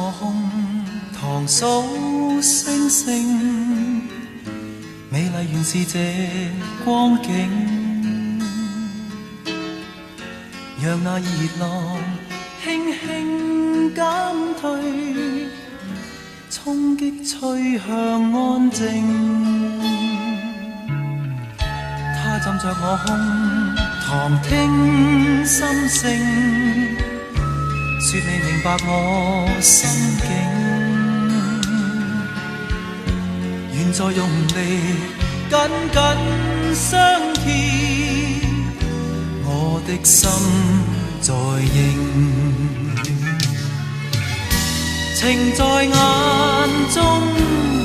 我胸膛數星星，美麗原是這光景。讓那熱浪輕輕減退，衝擊吹向安靜。他枕着我胸膛聽心聲，說你明白我心境。願再用力緊緊相貼，我的心在應。情在眼中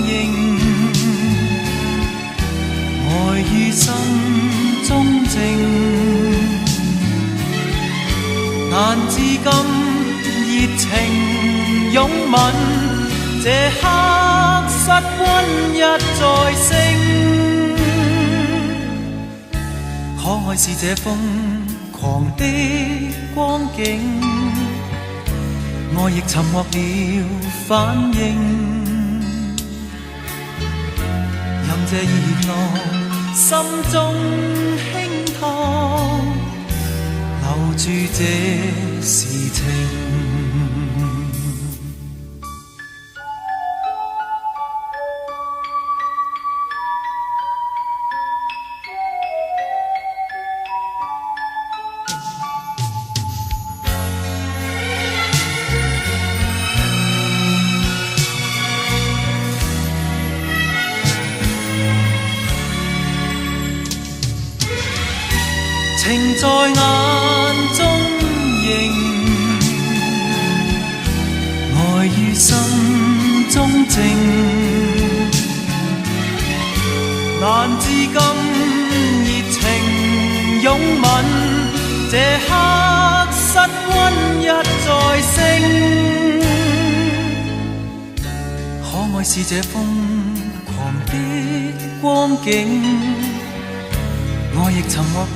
映，愛於心中靜。但至今熱情擁吻，這刻室溫一再升。可愛是這瘋狂的光景，愛亦沉默了反應。任這熱浪心中輕燙，留住這時情。情在眼中映，愛於心中靜。難至今熱情擁吻，這刻室溫一再升。可愛是這瘋狂的光景，愛亦沉默了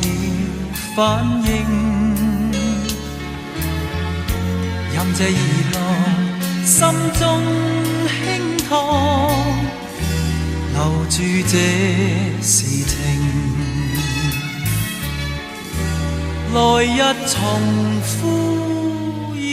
反應。任這熱浪心中輕燙，留住這時情。來日重呼應。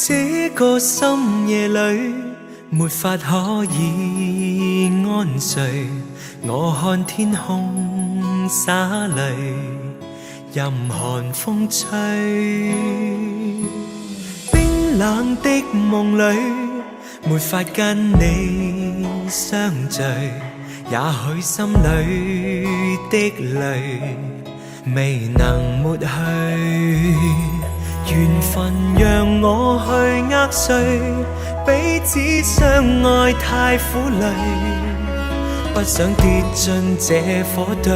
這個深夜裏，沒法可以安睡。我看天空灑淚，任寒風吹。冰冷的夢裏，沒法跟你相聚。也許心裏的淚，未能抹去。緣分讓我去握碎，彼此相愛太苦累，不想跌進這火堆，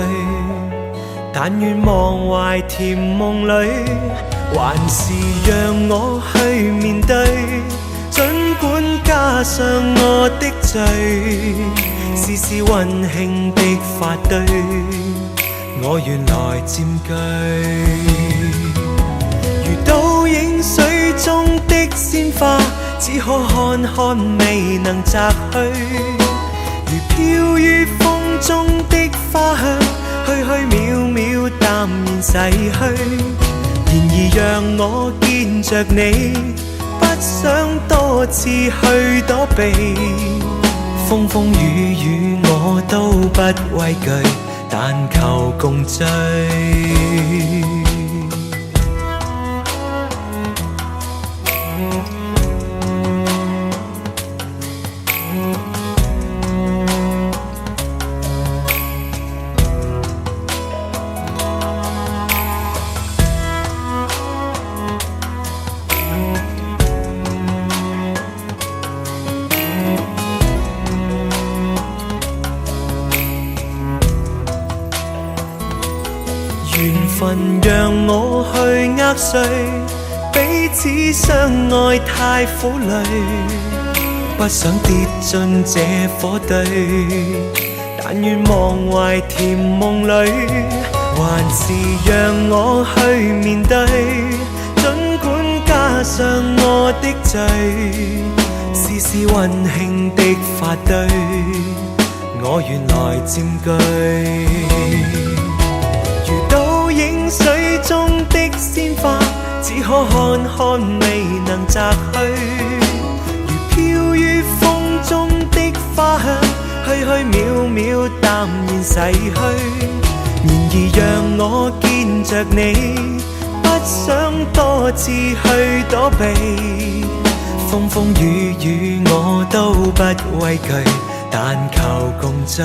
但願忘懷甜夢裏，還是讓我去面對，儘管加上我的罪，絲絲溫馨的發堆，我願來佔據。倒影水中的鮮花，只可看看未能摘去，如飄於風中的花香，虛虛渺渺淡然逝去。然而讓我見着你，不想多次去躲避，風風雨雨我都不畏懼，但求共醉。緣分讓我去握碎，彼此相愛太苦累，不想跌進這火堆，但願忘懷甜夢裏，還是讓我去面對，儘管加上我的罪，試試溫馨的發堆，我願來佔據。如倒影水中的鮮花，只可看看未能摘去，如飄於風中的花香，虛虛渺渺淡然逝去。然而讓我見着你，不想多次去躲避，風風雨雨我都不畏懼，但求共醉。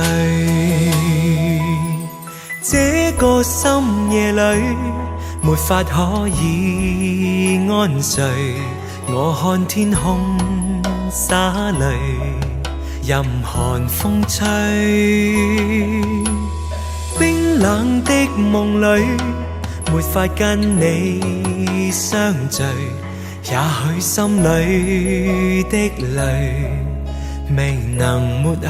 這個深夜裏沒法可以安睡，我看天空灑淚，任寒風吹。冰冷的夢裏沒法跟你相聚，也許心裏的淚未能抹去。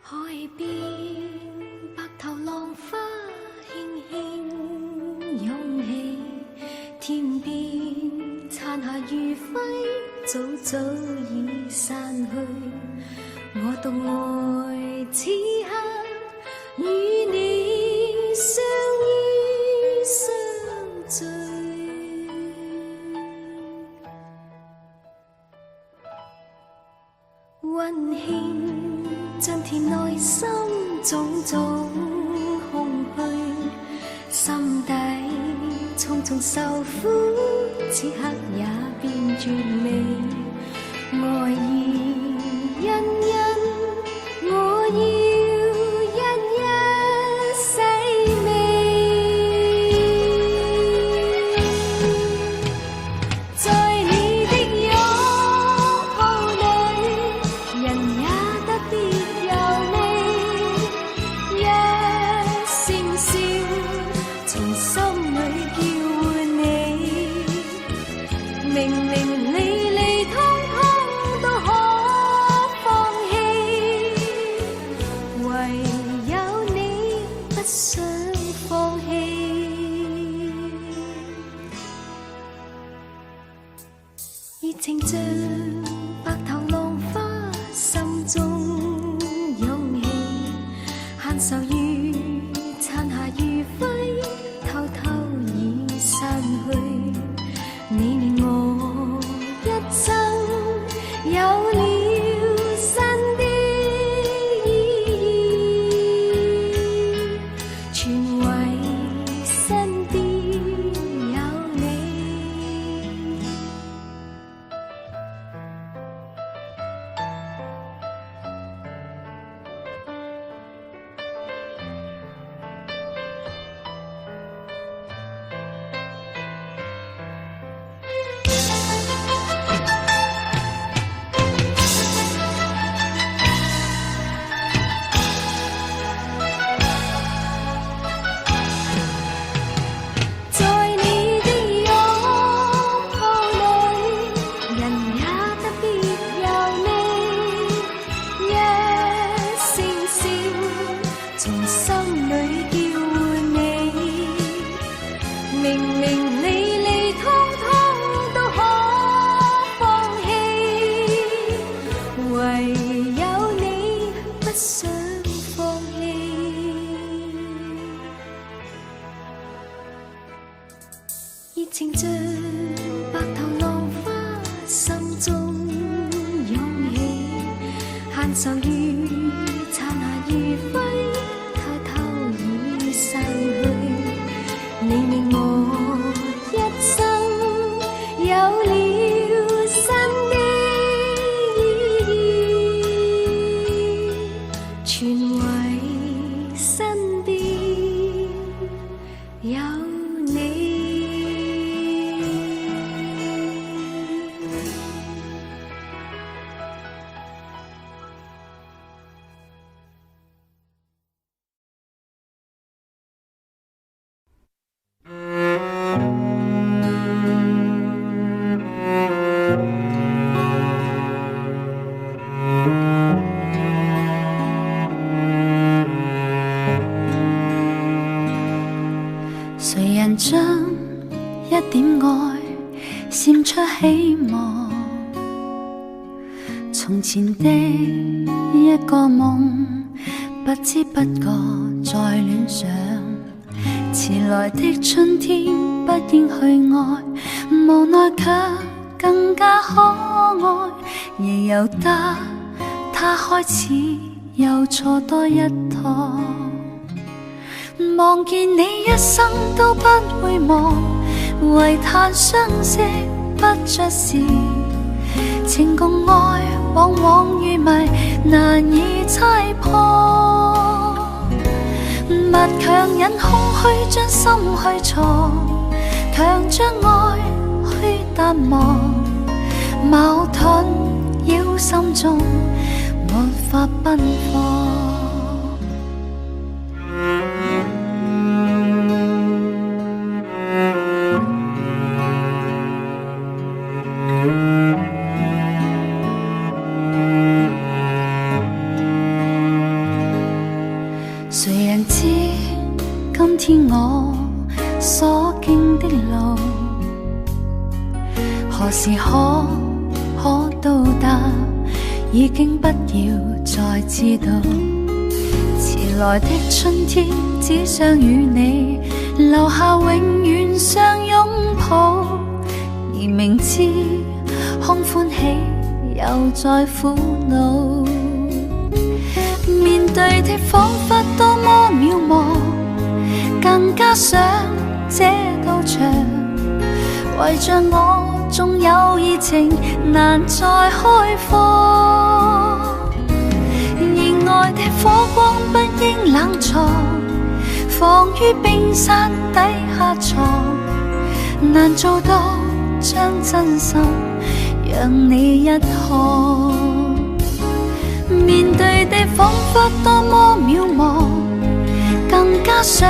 海邊白頭浪花輕輕湧起，天邊殘霞餘暉早早已散去，我獨愛此刻與你相依相聚，溫馨將填內心種種空虛，心底重重受苦，此刻也變絕美。愛意殷殷，我要一一細味，在你的擁抱裏，人也特別柔美，一聲笑從心裏叫喚你，明明離離通通都可放棄，唯有你不想放棄。熱情像白頭浪花心中湧起，閒愁如殘霞餘暉偷偷已散去，你令我一生有了新的意義，全為身邊有你。情像白頭浪花，心中湧起，閒愁如殘霞如輝，偷偷已散去。你令我一生有了新的意義，全為身邊有你。誰人將一點愛閃出希望？從前的一個夢，不知不覺在戀上。遲來的春天不應去愛，無奈卻更加可愛。亦由得他開始又錯多一趟。望見你一生都不會忘，唯嘆相識不着時。情共愛往往如迷，難以猜破。勿強忍空虛將心去藏，強將愛去淡忘。矛盾擾心中，沒法奔放。誰人知今天我所經的路，何時可到達，已經不要再知道。遲來的春天只想與你留下永遠相擁抱，而明知空歡喜又在苦惱。面對的彷彿多麼渺茫，更加想這道牆，為着我縱有熱情難再開放。而愛的火光不應冷藏，放於冰山底下藏，難做到將真心讓你一看。面對的彷彿多麼渺茫，更加想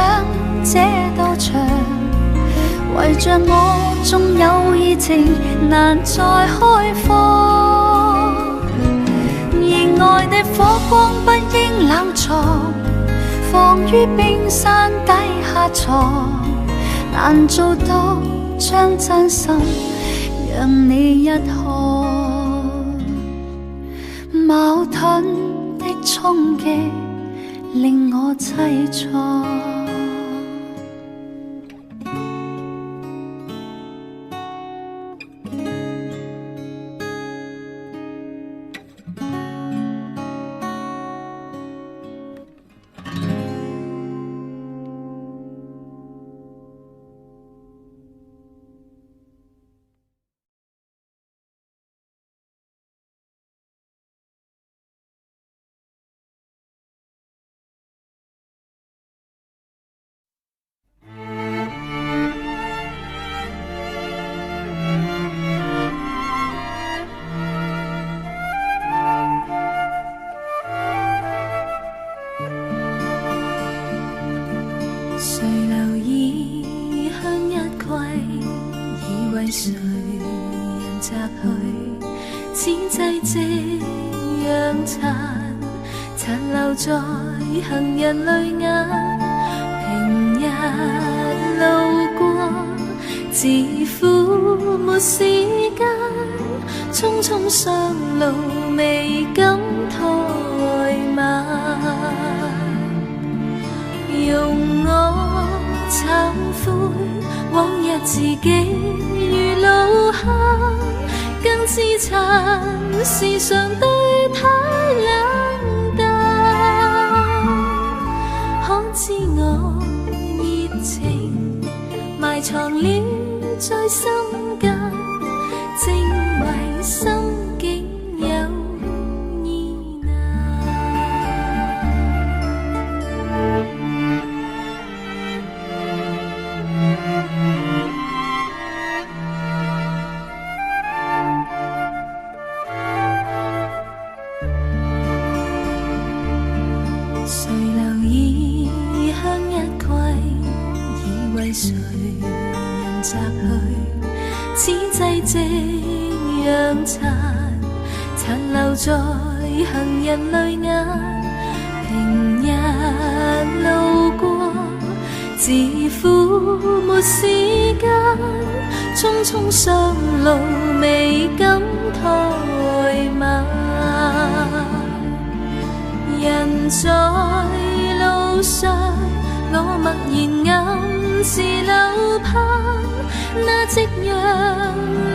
這道牆，為着我縱有熱情難再開放。而愛的火光不應冷藏，放於冰山底下藏，難做到將真心讓你一看。矛盾的衝擊令我淒愴。誰人摘去，此際夕陽殘留在行人淚眼。平日路過，自負沒時間，匆匆上路未敢怠慢。容我慚悔，往日日自己如路客，更自殘時常對他冷淡。可知我熱情埋藏了在心間，正為心境有意難。誰留意向日葵，以為誰人摘去，此際夕陽殘留在行人淚眼。平日路過，自負沒時間，匆匆上路未敢怠慢。人在路上，我默然暗自流盼，那夕陽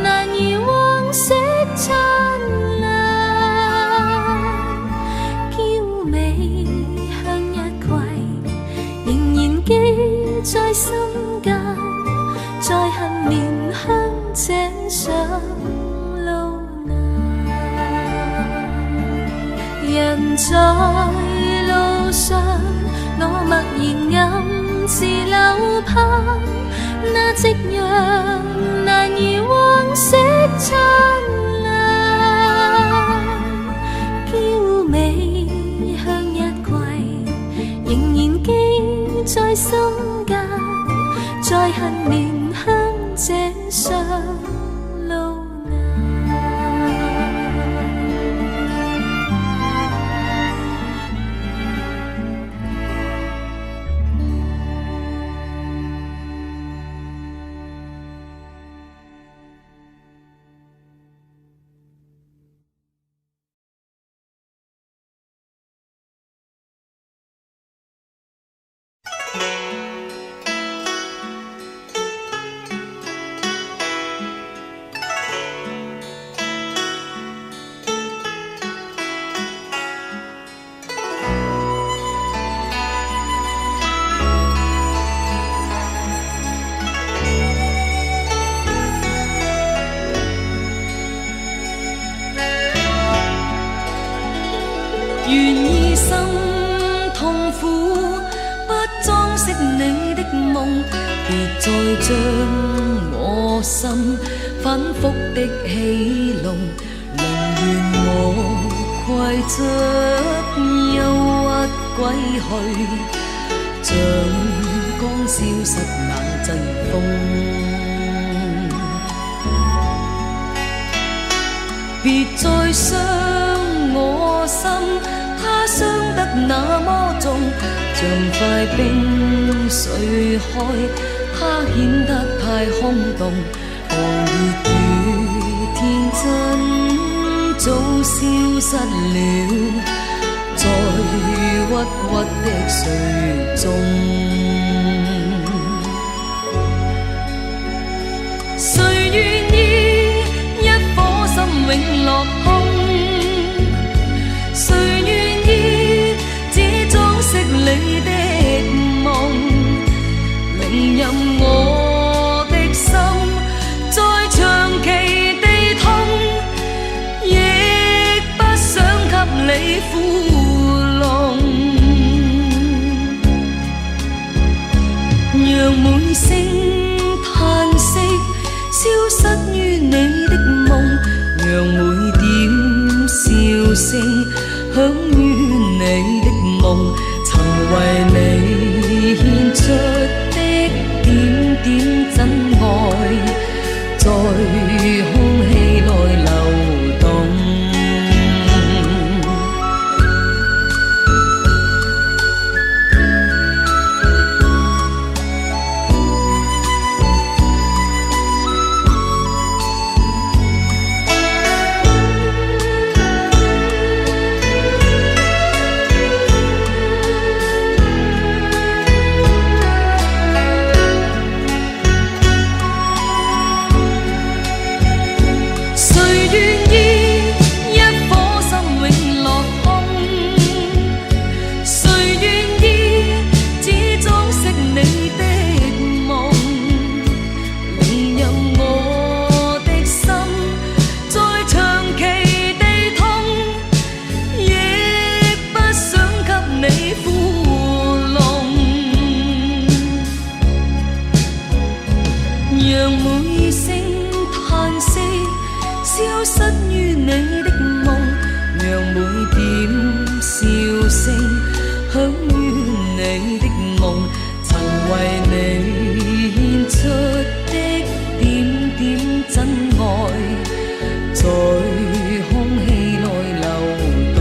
難以往昔燦爛。嬌美向日葵，仍然記在心間，再恨憐香井上路難。人在路上，我默然暗自流盼，那夕陽難以往昔燦爛。嬌美向日葵，仍然記在心間，再恨憐香井上路願意心痛苦，不裝飾你的夢，別再將我心反覆的戲弄。寧願我攜着憂鬱歸去，像剛消失那陣風。別再傷我心，它傷得那麼重，像塊冰碎開，它顯得太空洞。狂熱與天真早消失了，在鬱鬱的水中。誰願意一顆心永落空？誰願意只裝飾你的夢？寧任我的心再長期地痛，亦不想給你負弄。讓每聲嘆息消失於你的夢，讓每點笑聲響於你的夢，曾為你獻出的點點真愛，在空氣內流動。讓每聲嘆息消失於你的夢，讓每點笑聲響於你的夢，曾為你獻出的點點真愛，在空氣內流動，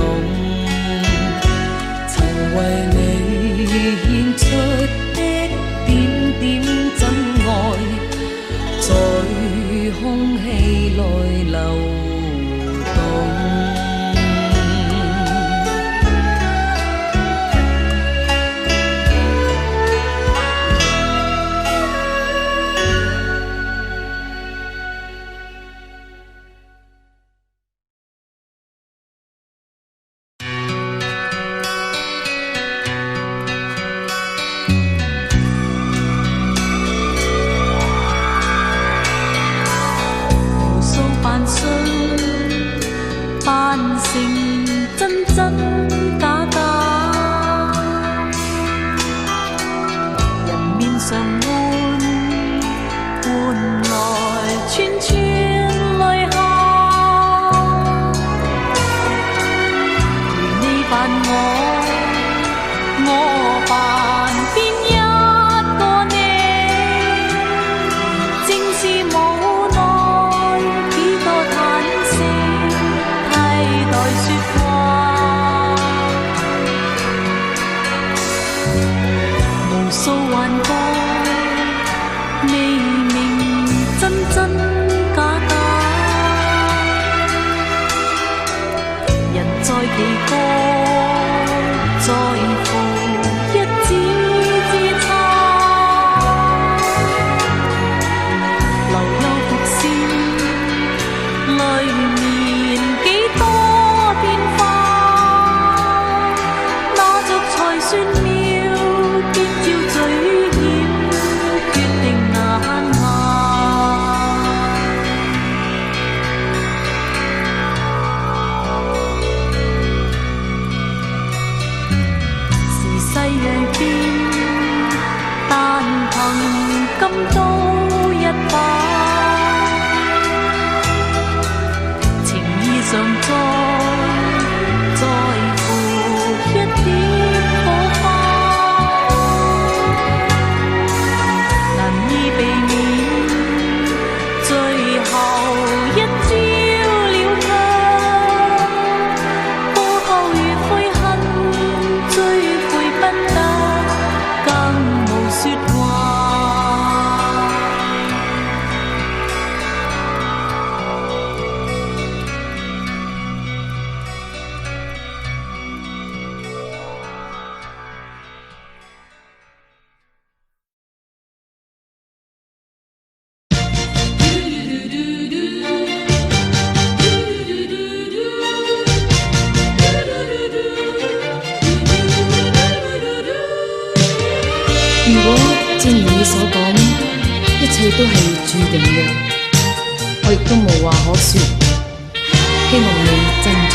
曾為你獻出的點點真愛，在空氣內流動。扮成真真假假，人面上換來串串淚下，如你扮我扮邊一個你，正是無奈幾多嘆息替代說話，無數幻覺未明真真假假，人在其國在乎一紙之差，留有伏線裏面幾多變化，哪足才算妙，結照最險，決定難下。時勢鋭變，但憑金刀一把，情意尚在乎一點火花，難以避免，最後一朝了卻，過後如悔恨，追悔不得，更無說話。如果正如你所講，一切都係注定嘅，我亦都無話可說，希望你珍重。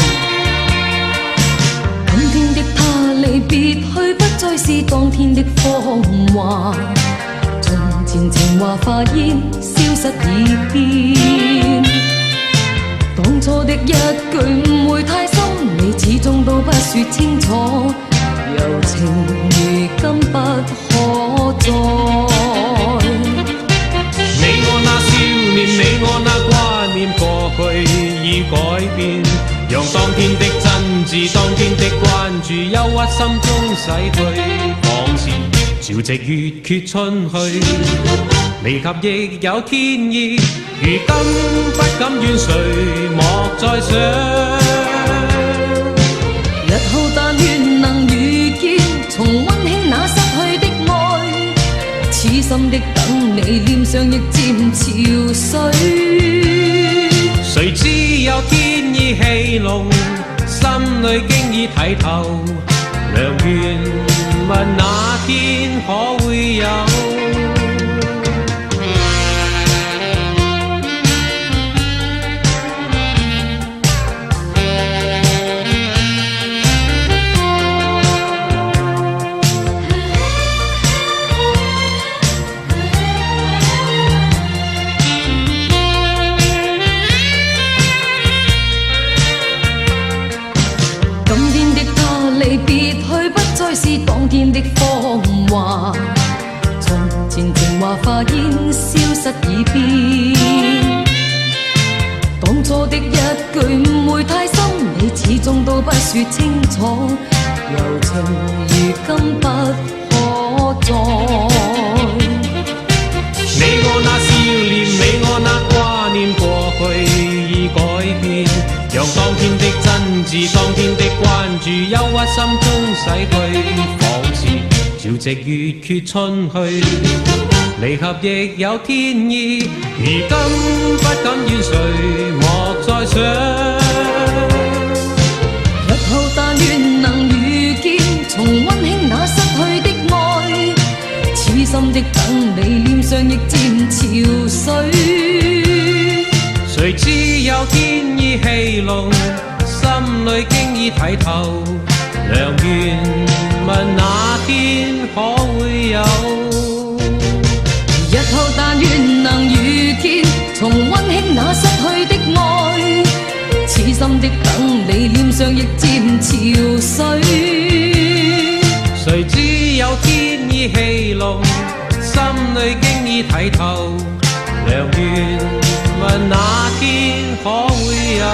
今天的他離別去，不再是當天的芳華，從前情話化煙，消失已變。當初的一句誤會太深，你始終都不說清楚，柔情如今不可再。你我那少年，你我那掛念，過去已改變，讓當天的真摯，當天的關注，憂鬱心中洗去，往事潮汐月缺春去，離合亦有天意，如今不敢怨誰，莫再想。日後但願能遇見，重溫馨那失去的愛，痴心的等你，臉上亦漸潮水。誰知有天意戲弄，心裏經已睇透，良緣問那天可會有？年華化煙消失已變。當初的一句誤會太深，你始終都不說清楚，柔情如今不可再。你我那少年，你我那掛念，過去已改變，讓當天的真摯，當天的關注，憂鬱心中洗去，仿似潮汐月缺春去。離合亦有天意，如今不敢怨誰，莫再想。日後但願能遇見，重溫馨那失去的愛，痴心的等你，臉上亦漸潮水。誰知有天意戲弄，心裏經已睇透，良緣問那天可會有？日後但願能遇見，重溫馨那失去的愛，痴心的等你，臉上亦漸潮水。誰知有天意戲弄，心裏經已睇透，良緣問那天可會有？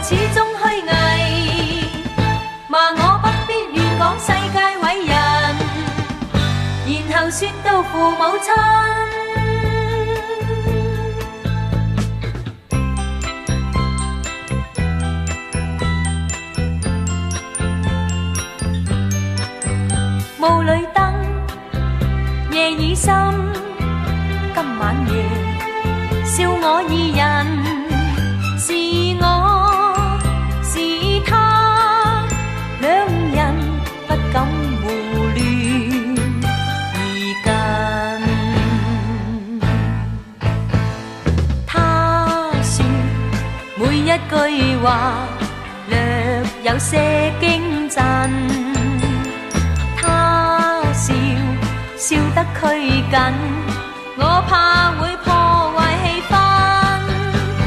始終虛偽，罵我不必亂講世界偉人，然後說到父母親。霧裏燈，夜已深，今晚夜笑我二人。是我是他，兩人不敢胡亂而近。他說每一句話略有些驚震，他笑笑得拘謹，我怕會破壞氣氛。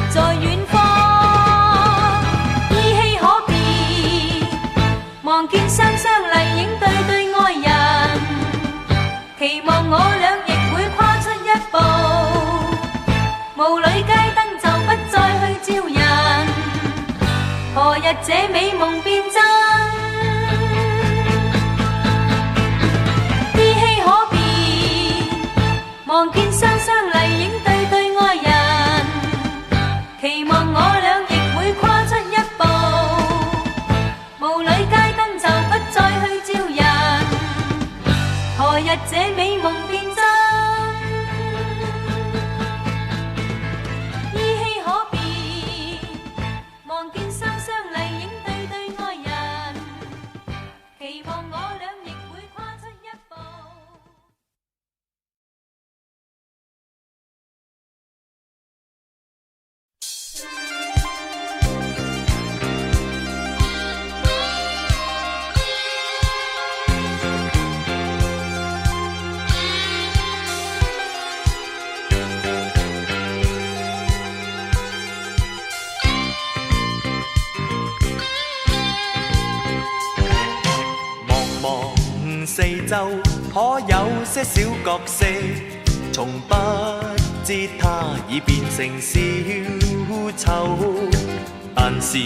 在遠方依稀可辨，望見雙雙麗影對對愛人，期望我倆亦會跨出一步，霧裏街燈就不再去招人，何日這美夢變真？依稀可辨，望見雙雙麗影對對愛人，期望我倆亦會跨出一步，霧裏街燈就不再去招人，何日這美夢變真？依稀可辨，望見雙雙麗影對對愛人，期望我倆亦會跨出一步。四周可有些小角色，從不知他已變成小丑，但是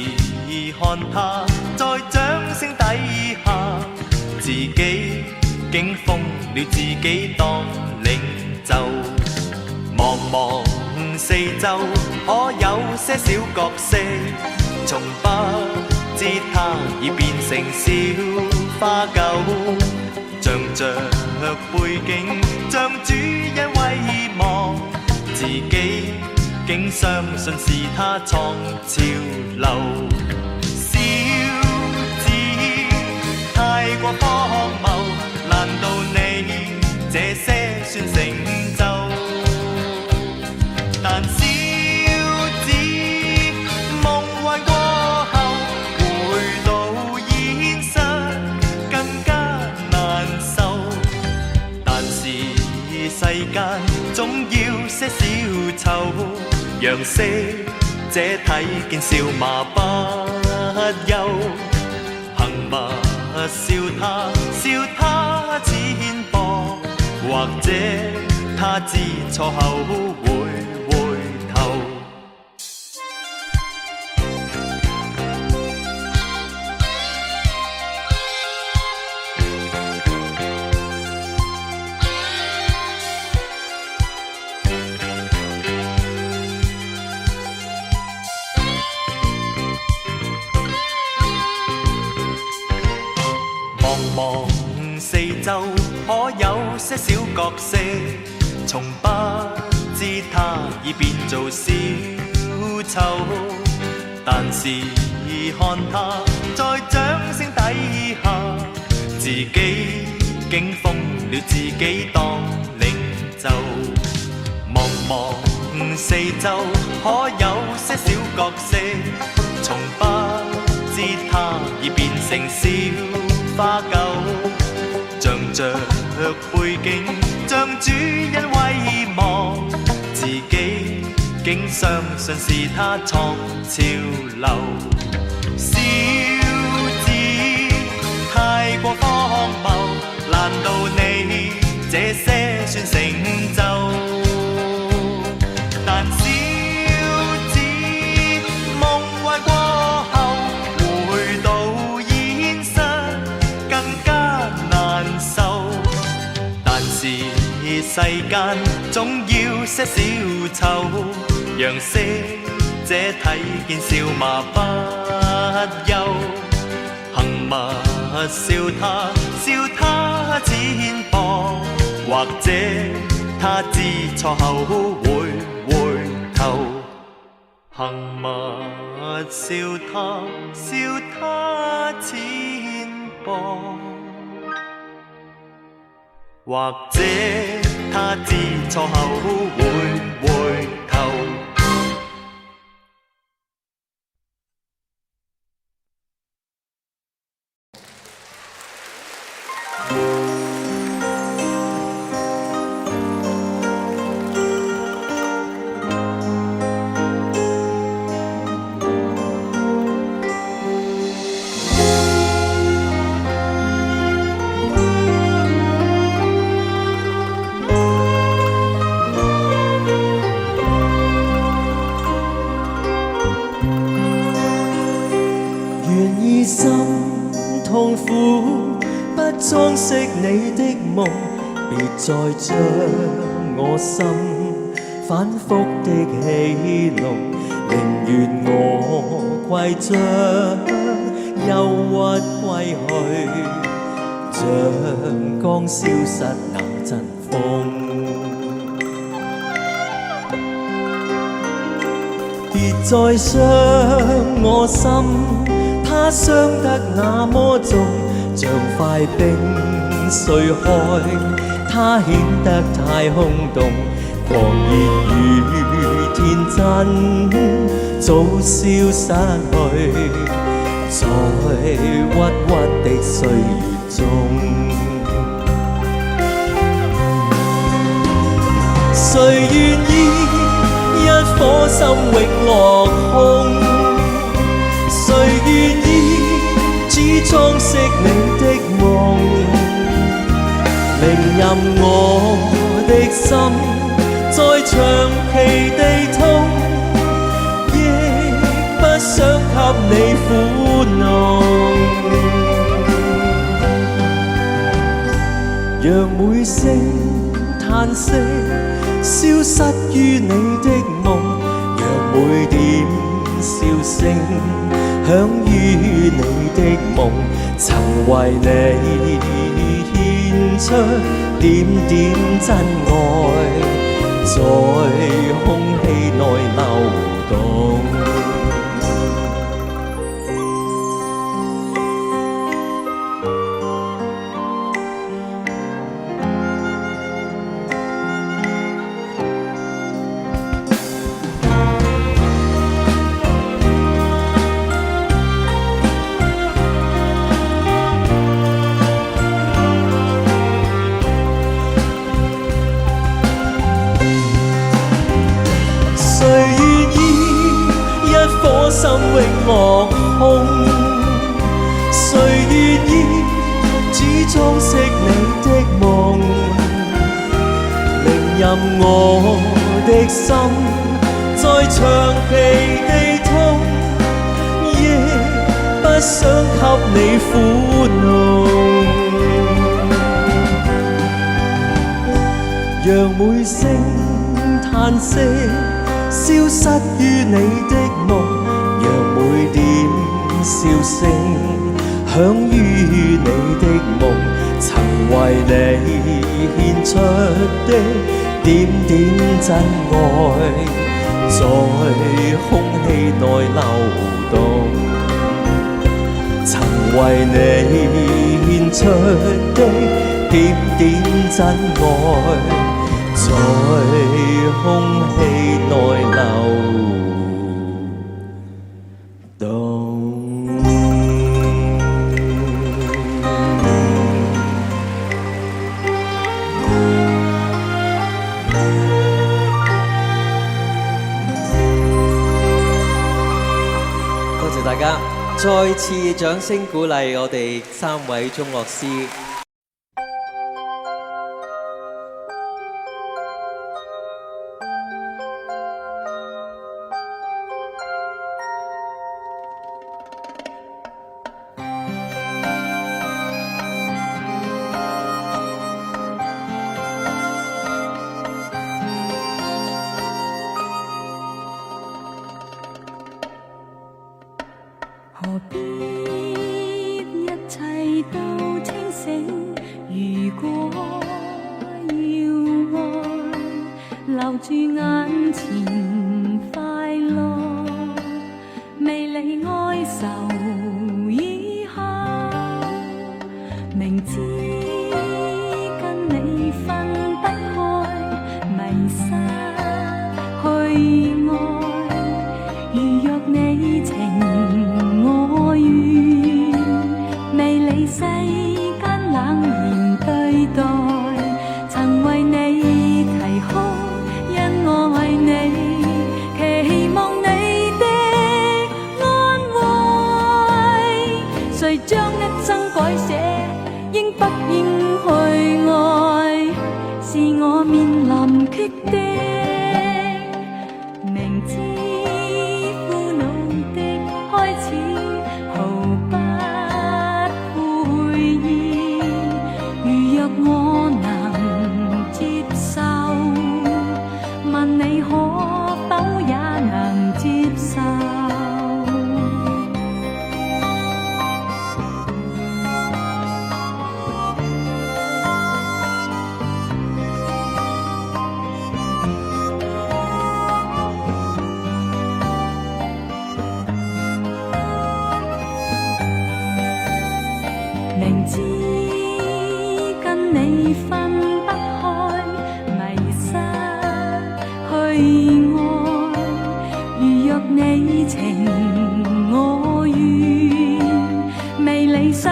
看他在掌聲底下，自己竟瘋了，自己當領袖。茫茫四周，可有些小角色，從不知他已變成小花狗，仗着背景，像主人威望，自己竟相信是他創潮流。小子太過荒謬，難道你這些算成就？但小子夢幻過後，回到現實更加難受。但是世間總要些小丑，讓色者睇見笑罵不休。行吧，笑他，笑他淺薄，或者他知錯後會回頭。茫茫四周，可有些小角色，從不知他已變做小丑，但是看他在掌聲底下，自己竟瘋了，自己當領袖。茫茫四周，可有些小角色，從不知他已變成小花狗，仗着背景，像主人威望，自己竟相信是他創潮流。小子太過荒謬，難道你這些算成就？但小子夢幻過後，回到現實更加難受。但是世間總要些小丑，讓色者睇見笑罵不休。行吧，笑他，笑他淺薄，或者他知錯後會回頭。行吧，笑他，笑他淺薄，或者他知錯後會回頭。痛苦不裝飾你的夢，別再將我心反覆的戲弄，寧願我攜着憂鬱歸去，像剛消失那陣風。別再傷我心，它傷得那麼重，像塊冰碎開，它顯得太空洞，狂熱與天真早消失去，在鬱鬱的歲月中。誰願意一顆心永落空？誰願意只裝飾你的夢？任我的心再長期地痛，亦不想給你苦惱。讓每聲嘆息消失於你的夢，讓每點笑聲響於你的夢，曾為你獻出點點真愛，在空氣內流動。心永落空，誰願意只裝飾你的夢？寧任我的心再長期地痛，亦不想給你苦惱。讓每聲嘆息消失於你的夢，讓每點笑聲響於你的夢，曾為你獻出的點點真愛，在空氣內流動。曾為你獻出的點點真愛，在空氣內流大家再次掌聲鼓勵我哋3位中樂師。何必一切都清醒？如果要愛，留住眼前快樂，未理哀愁以後，明知跟你分不開，迷失去愛，如若你情世間冷言對待，曾為你啼哭，因愛你，期望你的安慰。誰將一生改寫，應不應去愛，是我面臨決定。明知苦惱的開始，毫不我能接受，問你可否也能接受？明知你分不開，迷失去愛，如若你情我願，未理世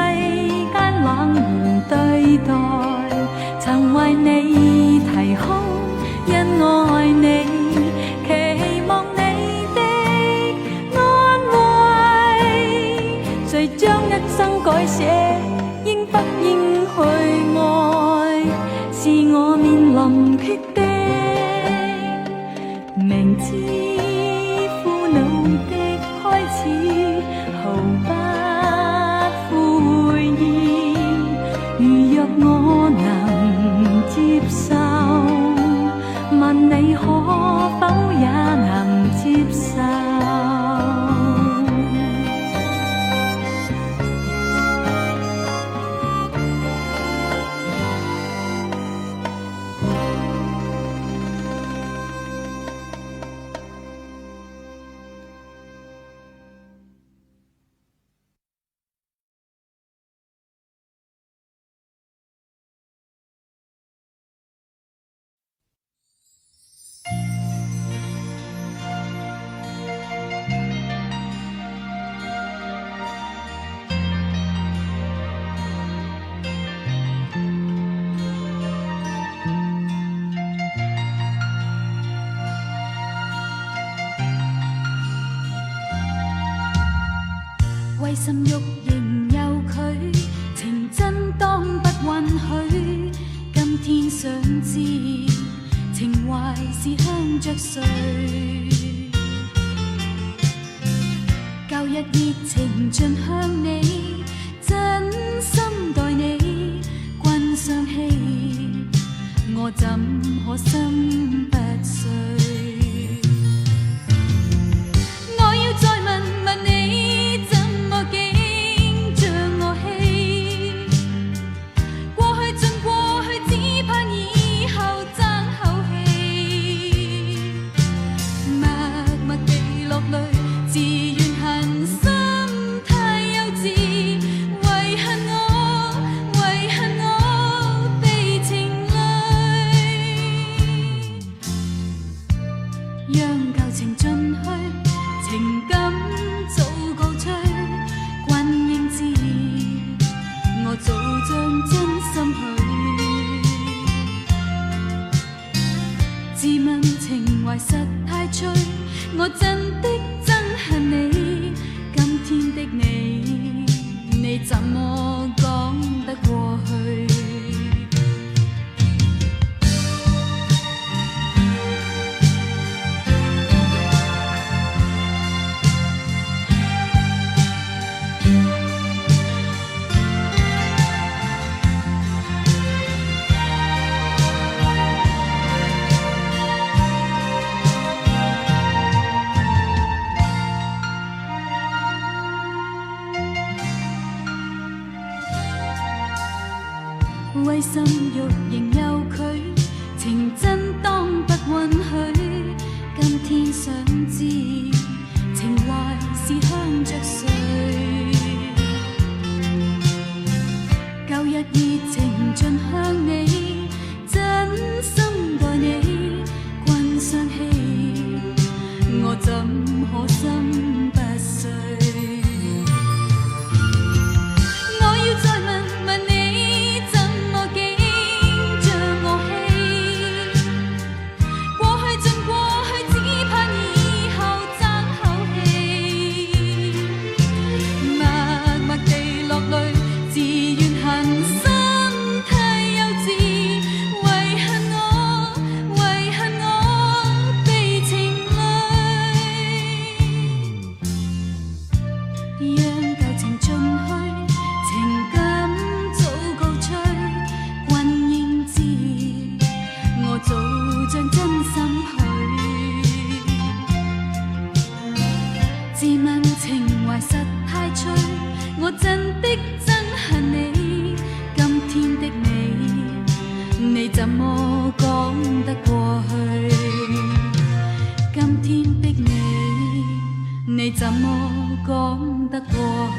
間冷言對待，曾為你啼哭，因愛你，期望你的安慰。誰將一生改寫，應不應去愛，是是我面臨決定，明知苦惱的開始，毫不悔意。如若我能接受，問你可否也能接受？為甚欲仍有佢，情真當不允許。今天想知情懷是向着誰？舊日熱情盡向你，真心待你，君相欺，我怎可心不碎？我要再問問你。我真的憎恨你，今天的你，你怎麼講得過去？為甚欲仍有佢，情真當不允許。今天想知情懷是向着誰？舊日熱情盡向你，真心待你，君相欺，我怎可心不碎？我要再問問你。我真的憎恨你，今天的你，你怎麼講得過去？今天的你，你怎麼講得過去？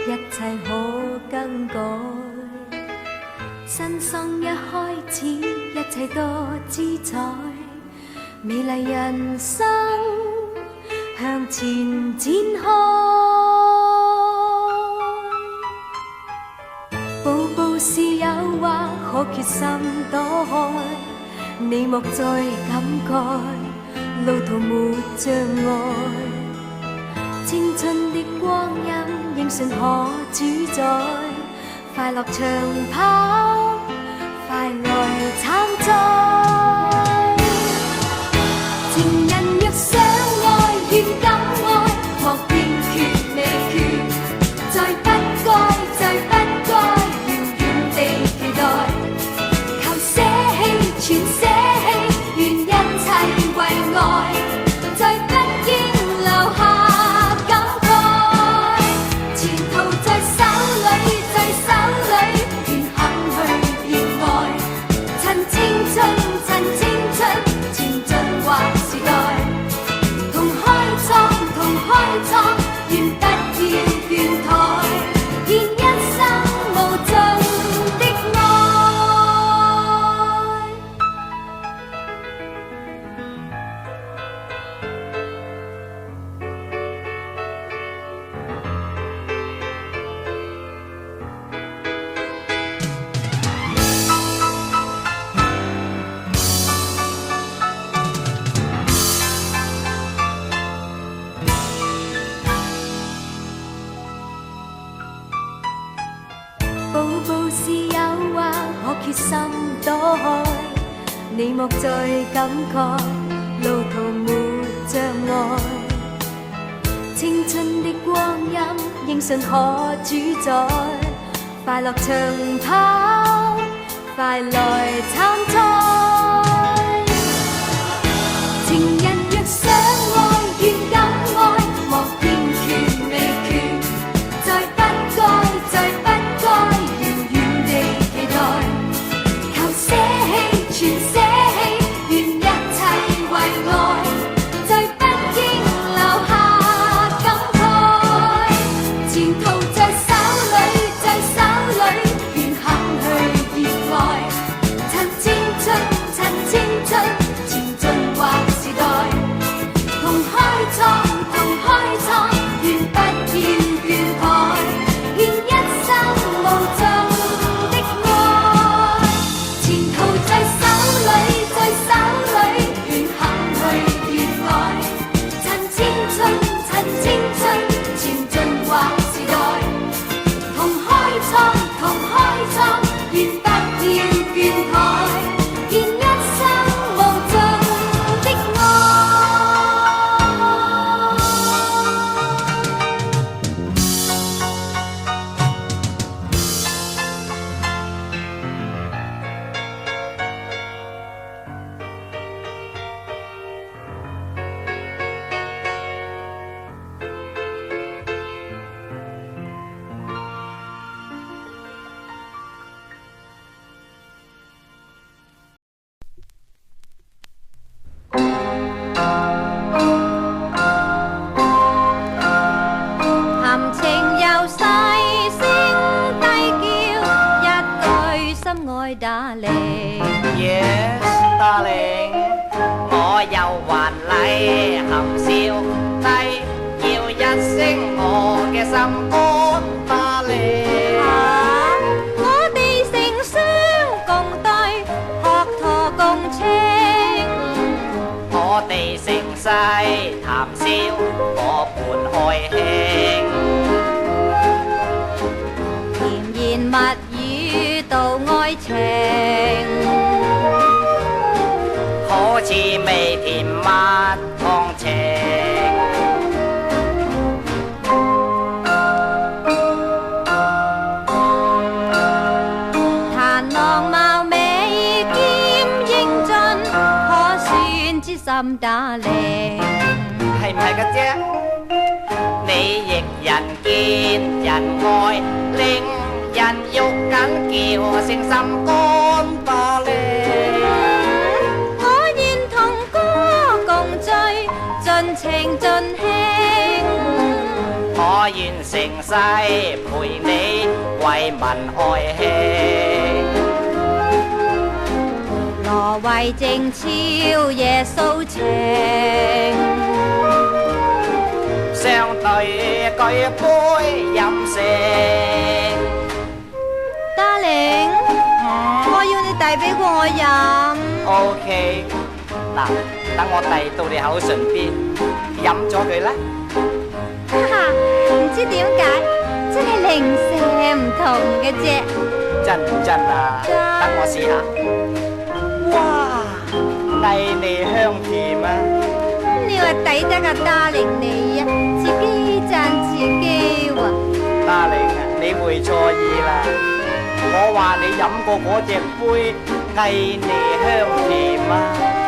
一切可更改。新生一開始，一切多姿彩，美麗人生向前展開。步步是誘惑，可決心躲開。你莫再感慨，路途沒障礙。青春的光陰應信可主宰，快樂長跑，快來參賽。情人若相愛，願敢愛，莫堅決未決，再不該，再不該，遙遠地期待，求捨棄，全捨棄，願一切為愛，再不應留下感慨。前途在手裏，在手裏，願肯去熱愛，趁青春，趁青春，前進劃時代，同開創，同開創，願不要倦怠，獻一生無盡的愛。步步是誘惑，可決心躲開。你莫再感慨，路途沒障礙。青春的光陰應信可主宰，快樂長跑，快來參賽。情人若相愛，願敢愛，莫堅決未決，再不該，再不該，遙遠地期待，求捨棄，全捨棄，願一切為愛，再不應留下感慨。前途在手裏，在手裏，願肯去熱愛，趁青春，趁青春，前進劃時代，同開創，同開創，願不要倦怠，獻一生無盡的愛。前途在手裏，在手裏，願肯去熱愛，趁青春，趁青春，前進劃時代，同開創，同開創，願不要倦怠，獻一生無盡的愛。談情又細聲低叫，一句心愛darling。 Yes, darling， 我又還禮含笑低，叫一聲我嘅心肝darling。我哋成雙共對，學陀共稱，我哋盛世談笑，我伴愛卿。甜言蜜語道愛情，好似味甜蜜放情。談浪貌美兼英俊，可算知心darling。係唔係嘅啫？你亦人見人愛，令人肉緊叫聲心肝darling。我願同歌共醉，盡情盡興。可我願成世陪你為民愛卿。挪為靜悄夜訴情，相對舉杯飲勝。Darling，我要你遞俾我飲。OK， 嗱，等我遞到你口唇邊，飲咗佢啦。哈哈，唔知點解，真係零舍唔同嘅啫。真唔真啊？真等我試下。哇，藝味香甜啊！你話抵得啊，Darling你啊，自己讚自己喎。Darling啊，你會錯意啦。我話你飲過嗰隻杯藝味香甜啊！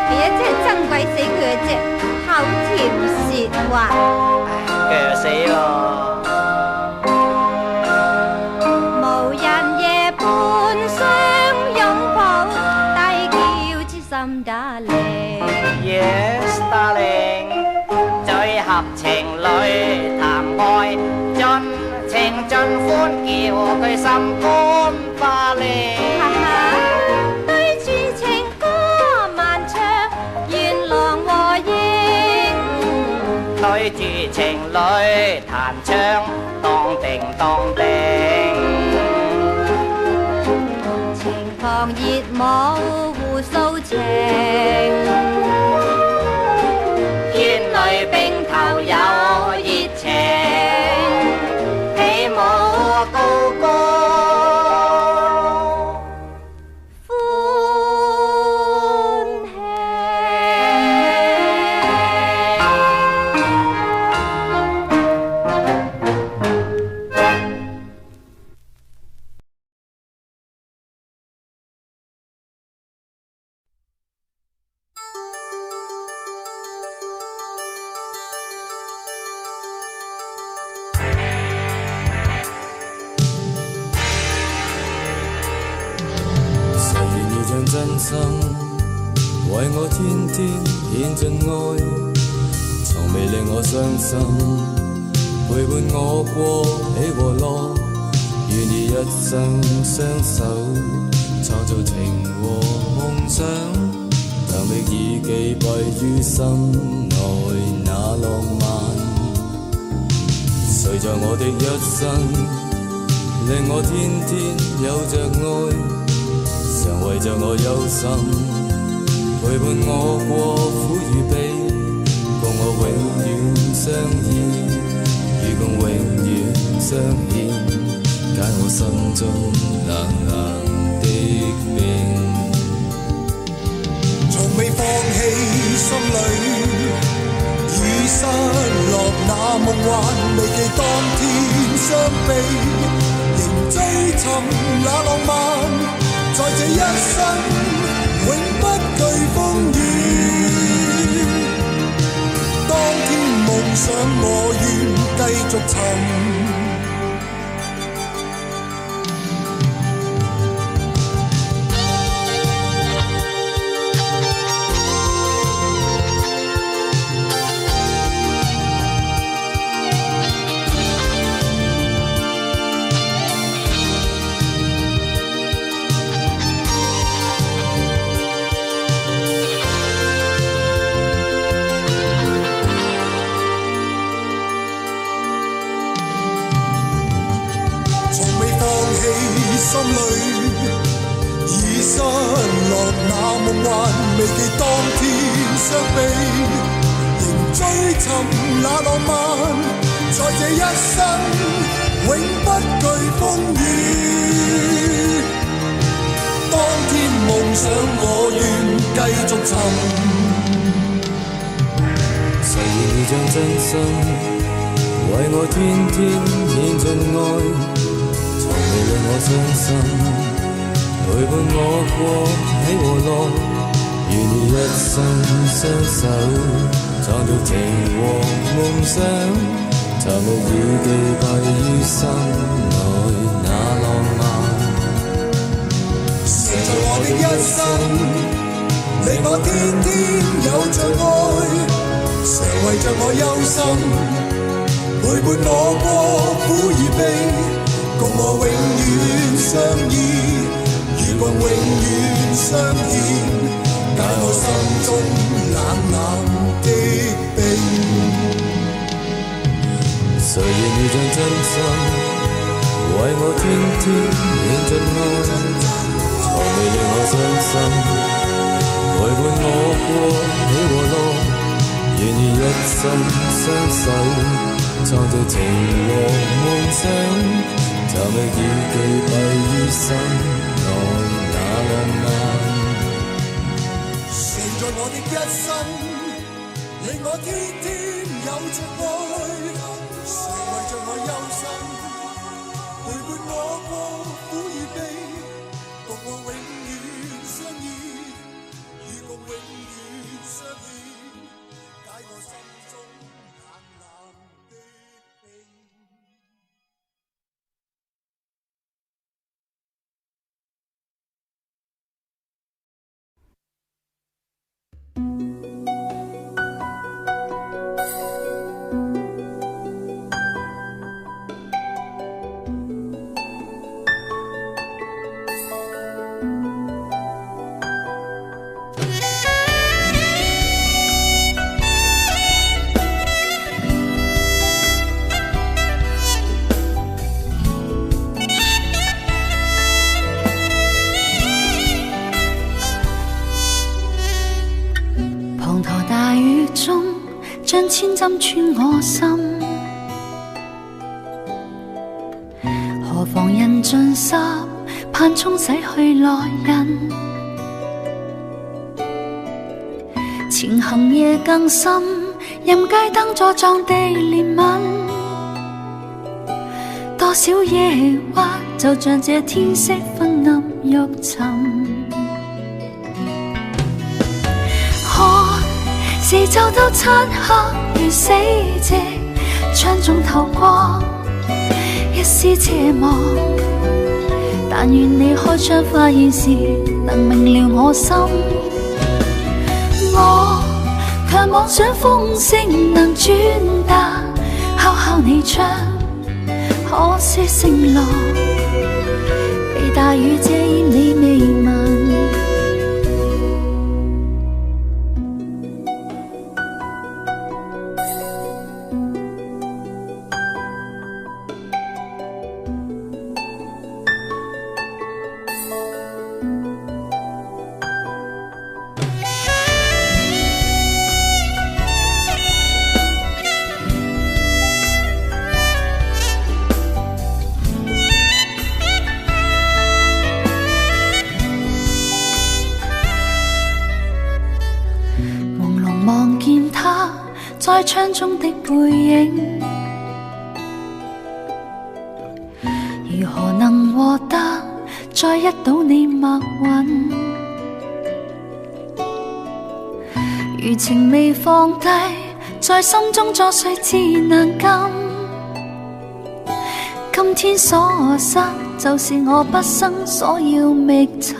係啊，真係憎鬼死佢嘅啫，口甜舌滑。腳死咯！無人夜半相擁抱，低叫痴心Darling。Yes, darling， 最合情侶談愛，盡情盡歡叫佢心肝巴裂。哈哈，對住情歌漫唱，願郎和應。對住情侶彈唱，當定當定。情旁熱舞互訴情，天裏冰頭有熱情，起舞高歌。真心為我天天獻盡愛，從未令我傷心，陪伴我過喜和樂，願意一生相守，創造情和夢想，強迫已記閉於心內那浪漫，誰在我的一生令我天天有着愛，常為着我憂心，陪伴我過苦與悲，共我永遠相依，與共永遠相牽，解我心中冷冷的冰。從未放棄心裏已失落那夢幻，未記當天相比，仍追尋那浪漫。在這一生永不懼風雨，當天夢想我願繼續尋。心裏已失落那夢幻，未記當天相比，仍追尋那浪漫。在這一生永不懼風雨，當天夢想我願繼續尋。誰願意將真心為我天天獻盡愛，未令我傷心，陪伴我過喜和樂，願意一生相守，創造情和夢想，尋覓已記閉於心內那浪漫。誰在我的一生，令我天天有着愛，常為着我憂心，陪陪伴我過苦與悲，共我永遠相依，如共永遠相牽，解我心中冷冷的冰。誰願遇盡真心，為我天天獻盡愛，從未令我傷心，陪伴我過喜和樂，願意一生相守，創造情和夢想，就未已具備於心內那浪漫。誰在我的一生，令我天天有着愛？誰為着我憂心，陪伴我過苦與悲，共我永遠相依，與共永遠相牽，解我心中冷冷的冰。滂沱大雨中，將千針穿我心。何妨人盡濕，盼沖洗去來人。前行夜更深，任街燈座撞地憐憫。多少夜鬱，就像這天色昏暗欲沉。四周都漆黑如死寂，窗中透光，一絲斜望。但願你開窗發現時，能明了我心。我卻妄想風聲能轉達，敲敲你窗，可惜聲浪被大雨遮掩你未聞。在窗中的背影，如何能獲得再一睹你默允？餘情未放低，在心中作祟至難禁。今天所失，就是我畢生所要覓尋。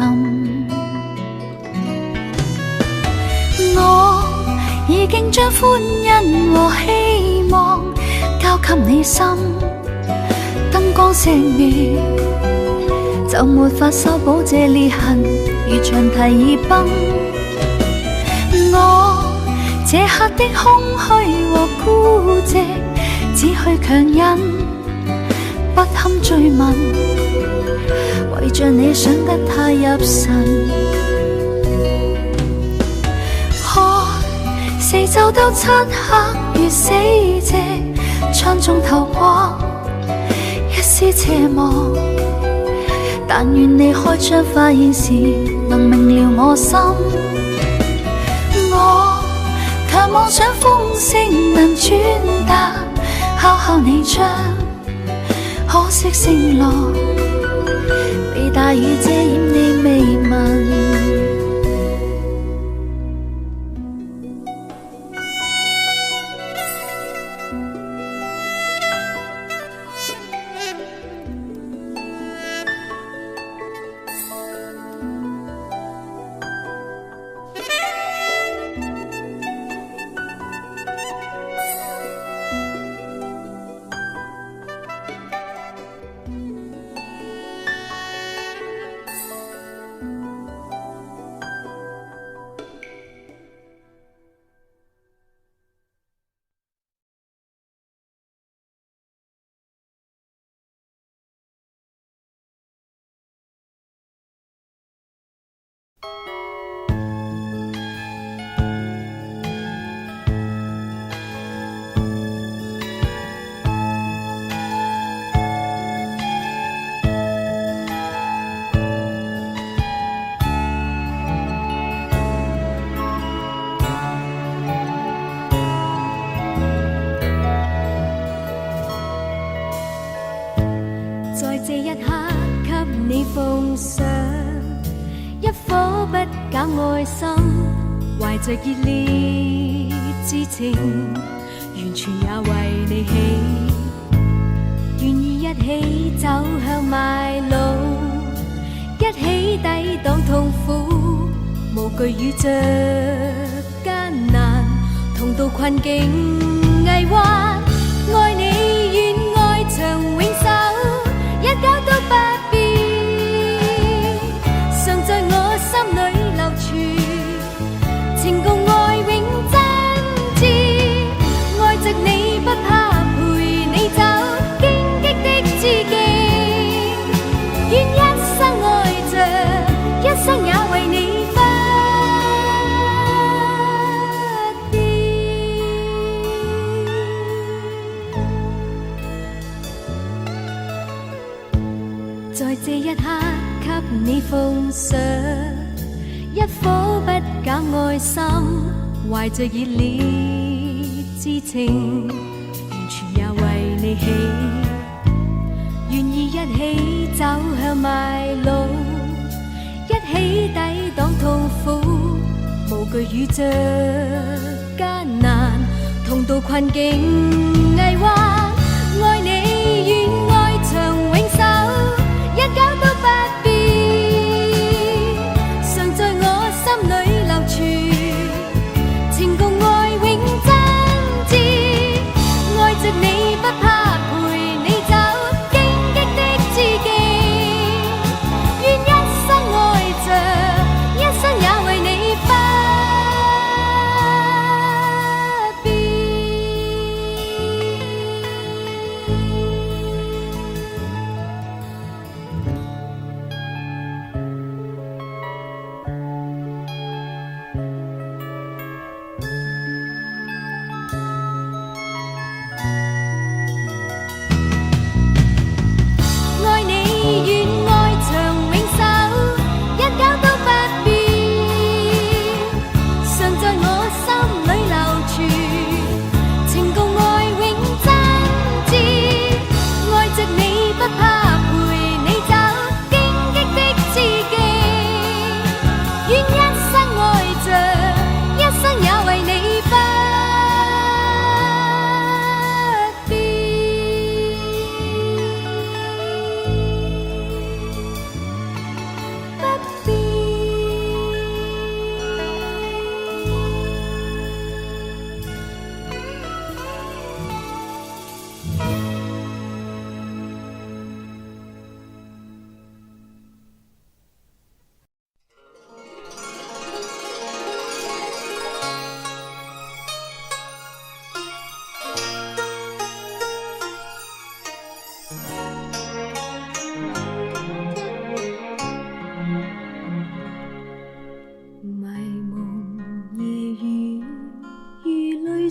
我已經將歡欣和希望交給你心，燈光熄滅，就沒法修補這裂痕，如長堤已崩。我這刻的空虛和孤寂，只去強忍，不堪追問，為着你想得太入神。四周都漆黑如死寂，窗中透光，一絲斜望。但願你開窗發現時，能明了我心。我卻妄想風聲能轉達，敲敲你窗，可惜聲浪被大雨遮掩你未聞。在这一刻给你奉上一颗不假愛心，懷着熱烈之情，完全也為你起，願意一起走向邁路，一起抵擋痛苦，無懼遇着艱難，同渡困境危患，愛你願愛長永久。一久都不變，常在我心裏流傳，情共愛永真摯，愛着你不怕陪你走荊棘的知己，願一生愛着，一生也為你不在這一刻給你奉上一顆不假愛心，懷着熱烈之情，完全也為你起，願意一起走向邁路，一起抵擋痛苦，無懼遇着艱難，同渡困境危患，愛你願愛長永久。一久都不變，常在我心裏流傳，情共愛永真摯，愛着你不怕陪你走荊棘的知己，願一生愛着，一生也為你不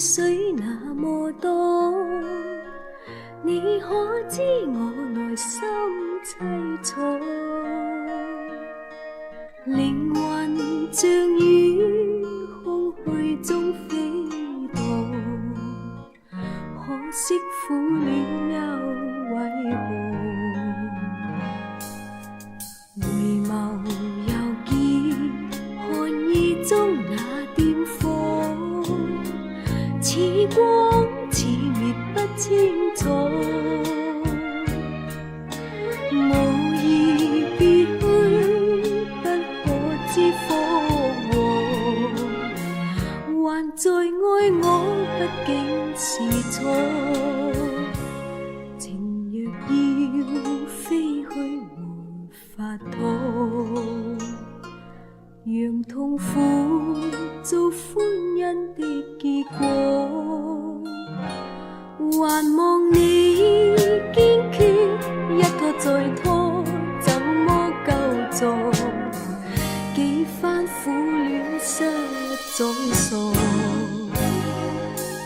水那麼多，你可知我內心凄楚？靈魂像於空虛中飛蕩，可惜苦戀又為何？回眸又見寒意中那點火，似光似滅不清楚，無意別去不可知火禍，還在愛我畢竟是錯，情若要飛去沒法躲，讓痛苦做歡欣的結果，還望你堅決，一拖再拖怎麼救助？幾番在傻，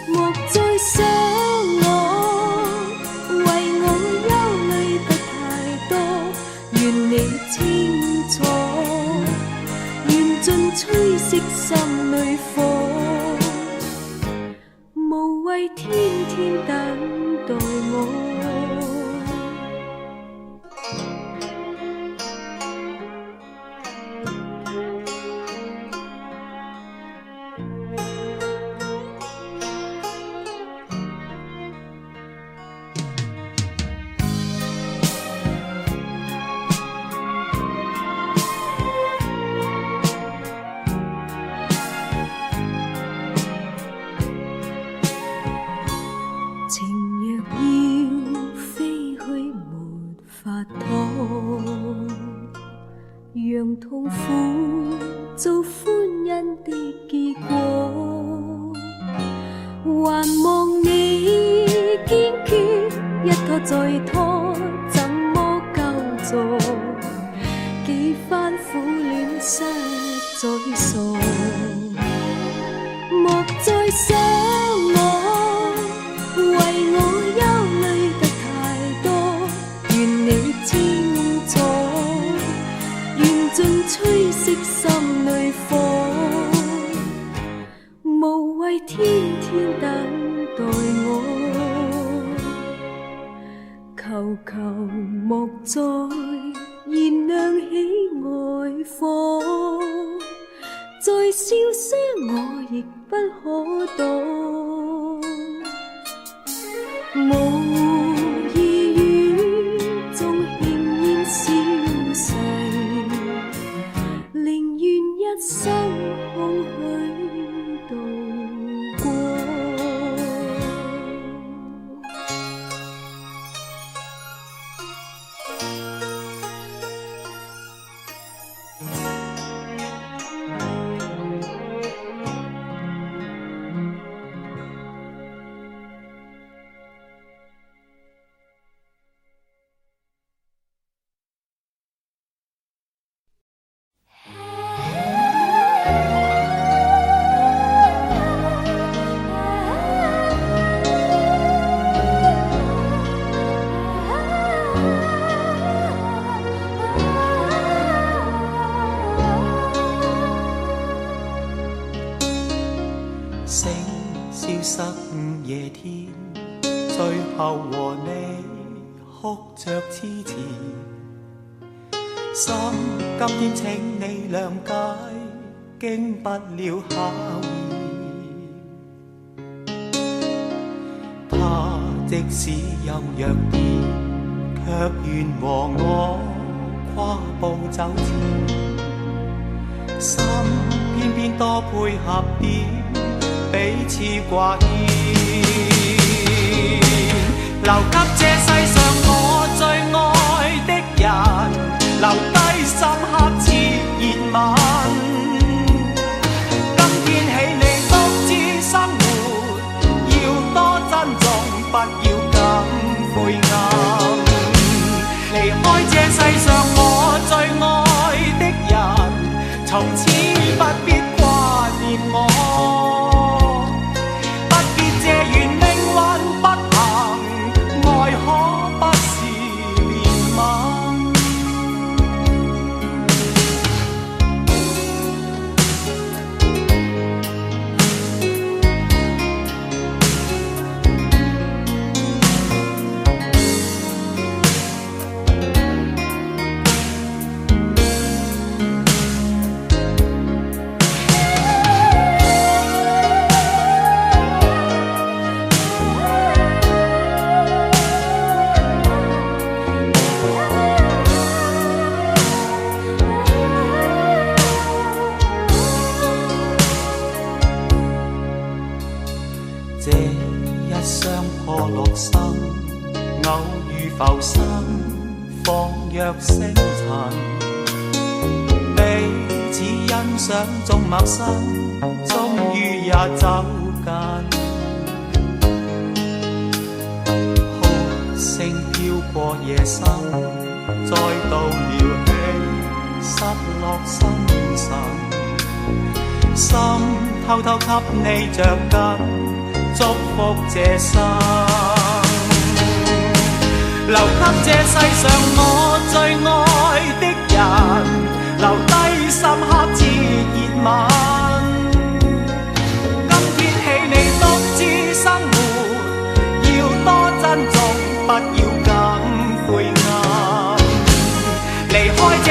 莫再想我，为我忧虑得太多，愿你清楚，愿尽吹熄心里火，无谓天天等待我。让痛苦做欢欣的结果，还望你坚决，一拖再拖，怎么救助？几番苦恋实在傻，莫再想我，为我忧虑得太多，愿你清楚。尽吹熄心里火，无谓天天等待我，求求莫再燃亮起爱火，再烧伤我亦不可躲，无意于中轻烟消逝。宁愿一生空虚度过。星消失午夜天，最後和你哭着痴纏。心今天請你諒解，經不了考驗。他即使有弱點，卻願和我跨步走前。心偏偏多配合點。彼此掛牽，留給這世上我最愛的人，留低深刻熾熱吻。今天起你都知生活要多珍重，不要咁晦暗。離開這世上我最愛的人，從此不必掛念我。這一雙破落心，偶遇浮生，仿若星塵。彼此欣賞中陌生，終於也走近。哭聲飄過夜深，再度撩起失落心神。心偷偷給你着緊，祝福這生，留給這世上我最愛的人，留低深刻熾熱吻。今天起你獨自生活，要多珍重，不要咁晦暗，離開這